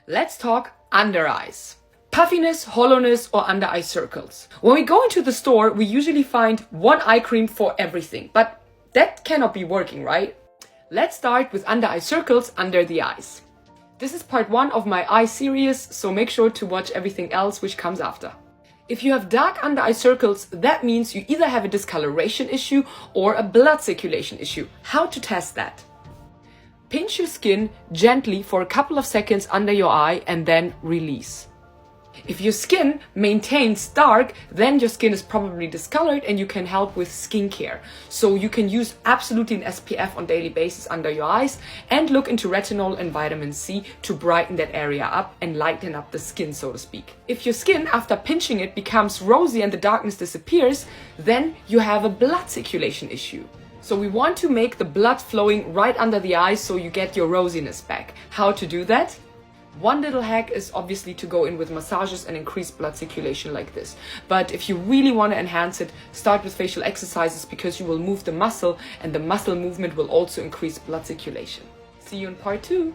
Let's talk under eyes. Puffiness, hollowness, or under eye circles. When we go into the store, we usually find one eye cream for everything, but that cannot be working, right? Let's start with under eye circles under the eyes. This is part 1 of my eye series, so make sure to watch everything else which comes after. If you have dark under eye circles, that means you either have a discoloration issue or a blood circulation issue. How to test that? Pinch your skin gently for a couple of seconds under your eye and then release. If your skin maintains dark, then your skin is probably discolored and you can help with skincare. So you can use absolutely an SPF on daily basis under your eyes and look into retinol and vitamin C to brighten that area up and lighten up the skin, so to speak. If your skin, after pinching it, becomes rosy and the darkness disappears, then you have a blood circulation issue. So we want to make the blood flowing right under the eyes so you get your rosiness back. How to do that? One little hack is obviously to go in with massages and increase blood circulation like this. But if you really want to enhance it, start with facial exercises because you will move the muscle and the muscle movement will also increase blood circulation. See you in part 2.